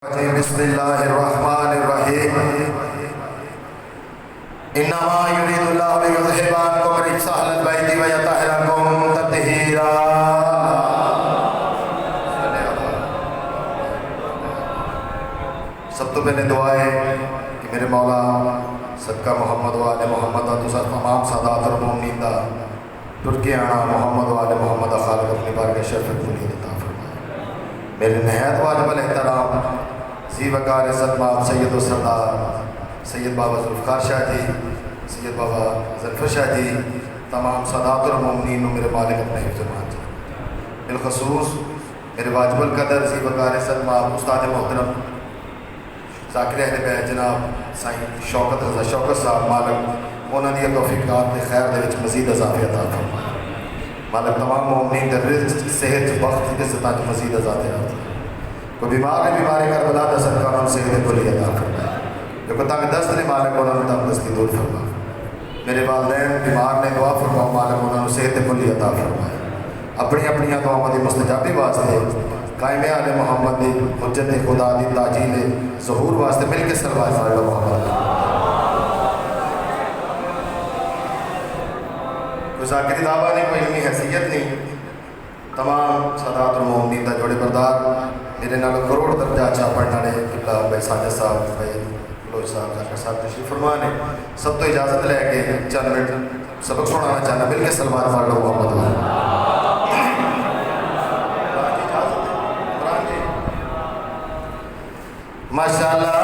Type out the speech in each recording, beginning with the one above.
बिस्मिल्लाहिर्रहमानिर्रहीम। इन्नमा युरीदुल्लाहु लियुज़हिबा अन्कुम रिज्सा अहलल बैति व यतहिरकुम तत्हीरा। सब तो पहले दुआ है कि मेरे मौला सदका मोहम्मद वाले मोहम्मद तुसा तमाम सादात और मोमिनीन दा तुर्की आना मोहम्मद वाले मोहम्मद खालिद अपनी बार के शरफ दुनिया अता फरमाए। मेरे नहायत वाजिब एहतराम जी वकार सदमात सैयद सरदार सैयद बाबा जुल्फ़िकार शाह जी, सैयद बाबा ज़फ़र शाह जी, तमाम सादात और मोमिनीन मेरे मालिक अपने हिफ्ज़-ए-मान जी, बिलखसूस मेरे वाजिबुल कदर जी वकार सदमात उस्ताद मोहतरम ज़ाकिर अहले बैत जनाब साईं शौकत रज़ा शौकत साहब, मालिक उन्होंने तौफ़ीक़ात के खैर दे विच मज़ीद इज़ाफ़े अता फरमाए। मालिक तमाम मोमिनीन दे रिज़्क़ सेहत वक्त इज़्ज़त अज मज़ीद इज़ाफ़े अता फरमाए। कोई बीमार ने बीमारी कर बला दा सदका उन्होंने सेहत बुरी अता फरमाए। जो को तंग दस्त ने मालिक उन्होंने तंग दस्ती दूर फरमा। मेरे वालिदैन बीमार ने दुआ फरमाओ मालिक उन्होंने सेहत बुरी अता फरमाए। अपनी अपनी दुआओं की मुस्तजाबी वास्ते कायम आले मोहम्मद की हुज्जत खुदा की ताजील ज़हूर वास्ते मिल के सरवाए पढ़ लो मोहम्मद। कोई ज़ाकिरी दावा नहीं, कोई इल्मी हैसियत नहीं। तमाम सादात और मोमिनीन दा जोड़े बरदार मेरे नाल करोड़ दर्जा अच्छा पढ़ने वाले किबला भाई साजिद साहब, भाई लोज साहब, जाकर साहब तशरीफ फरमा ने। सब तो इजाज़त लैके चंद मिनट सबक सुनाना चाहना, मिल के सलवात पढ़ लो मोहम्मद। माशाअल्लाह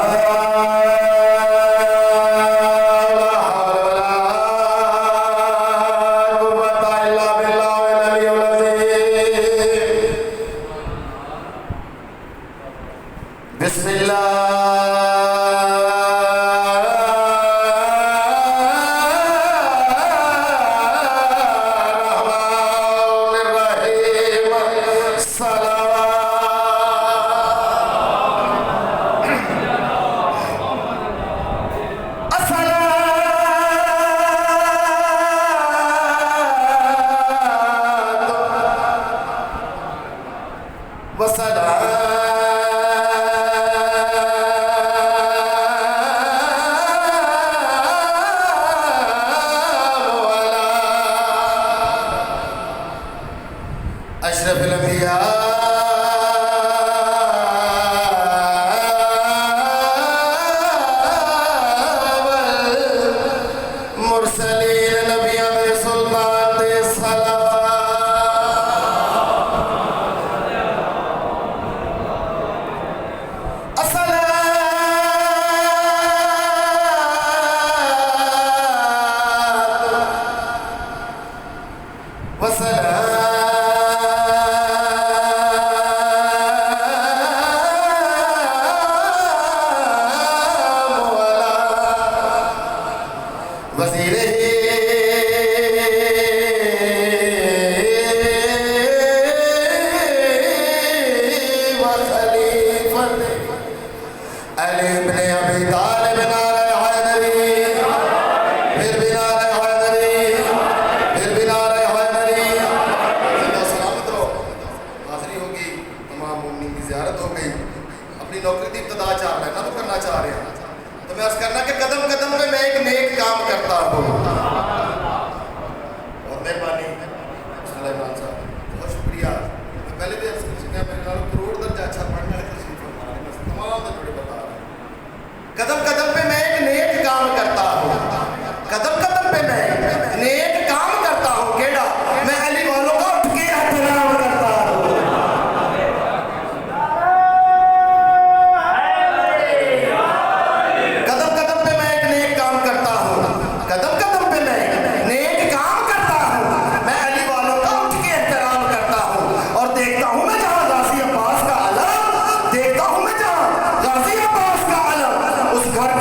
घर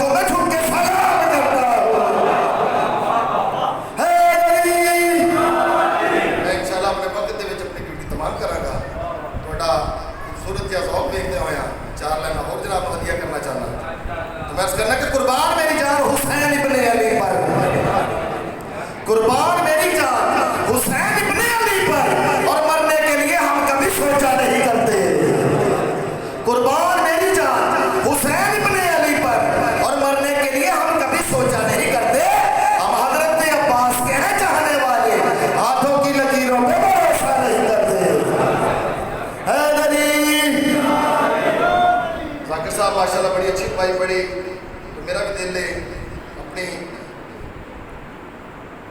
साहब माशाल्लाह बड़ी अच्छी पाई पढ़ी, तो मेरा भी दिल है अपनी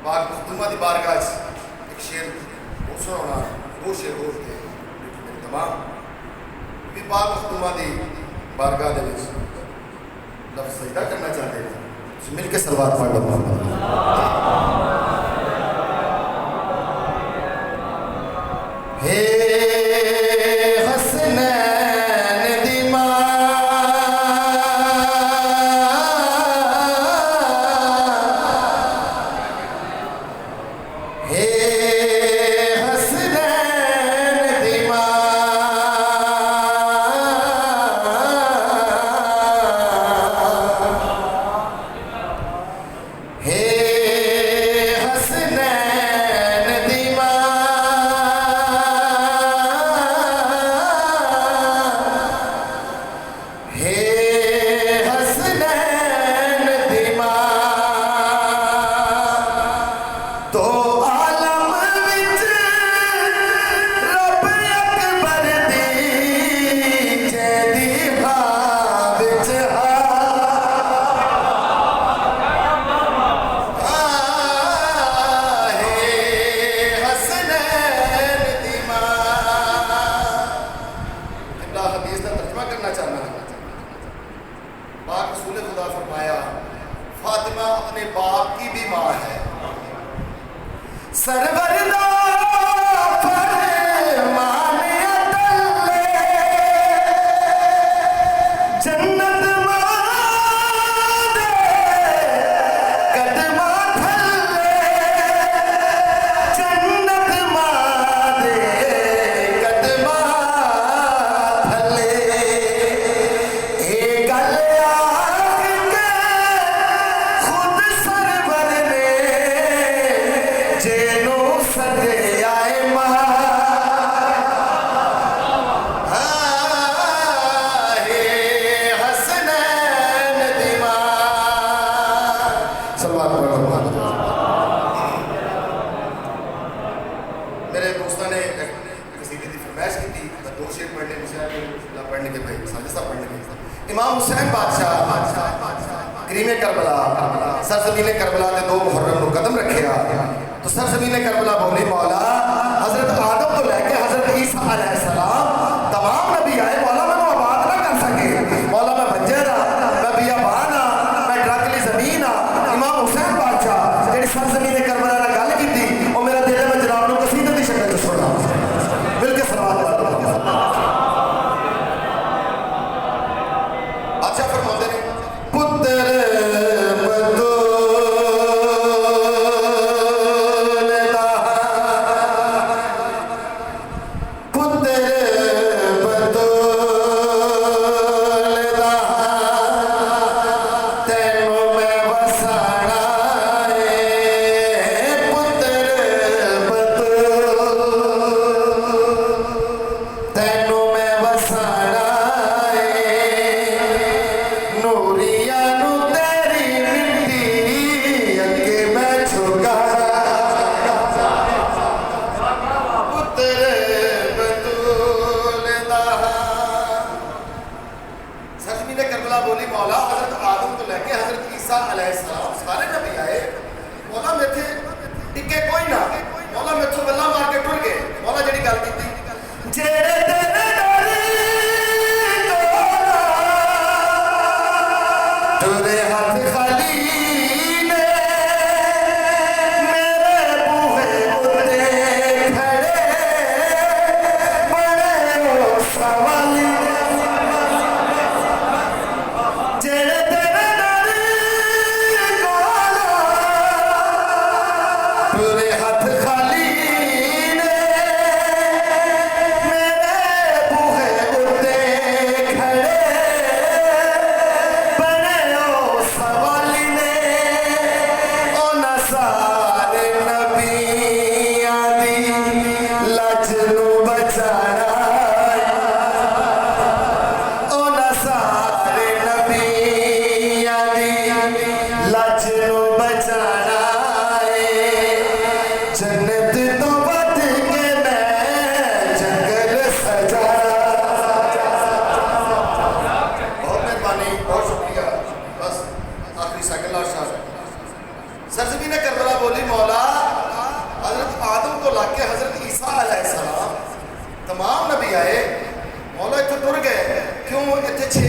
पाक मखदूमा की बारगाह एक शेर बहुत सुना, दो शेर हो के तमाम भी पाक मखदूमा की बारगाह के लफ्ज़ सजदा करना चाहते हैं, मिल के सलवात पढ़ लो। हे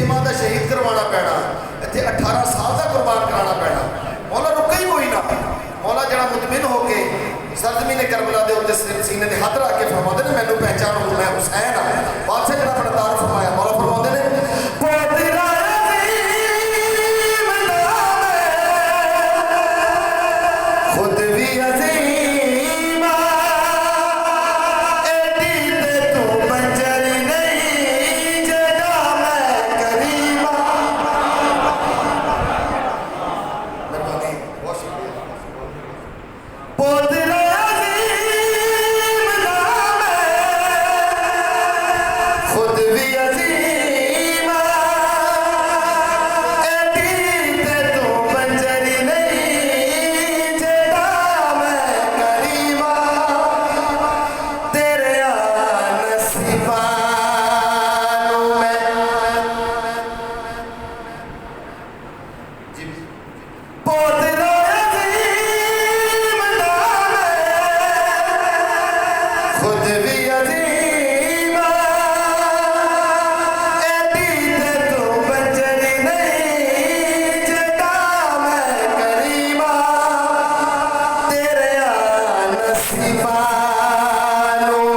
यतीमां दा शहीद करवाना पैना, इत्थे 18 साल का कुर्बान कराना पैना। मौला रुका ही कोई ना, मौला जरा मुतमिन होके सरजमीन करबला के उत्ते सीने ते हाथ रख के फरमाते ने मैनू पहचान हो, मैं हुसैन हाँ। बादशाह जरा अपना तार फरमाया, मौला फरमाते ने खुद भी अजीम एडी ते तू बंजर नहीं जड़ा मैं करीमा। मेहरबानी, बहुत शुक्रिया। पोतरा अजीम नाम है, खुद भी अजीम एडी ते तू बंजर नहीं जड़ा मैं करीमा। तेरे नसीबा पोतरा अजीम नाम है, खुद भी अजीम एडी ते तू बंजर नहीं जड़ा मैं करीमा। तेरे नसीबा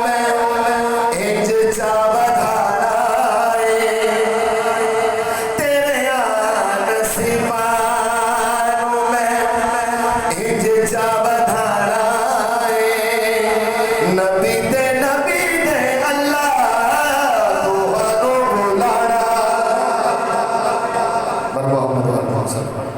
मैं इंज चा बधाना तेरे नसीबा इंज चा बधाना नबी दे अल्लाह तुहानू बुलाना। बर मोहम्मद वाल मोहम्मद।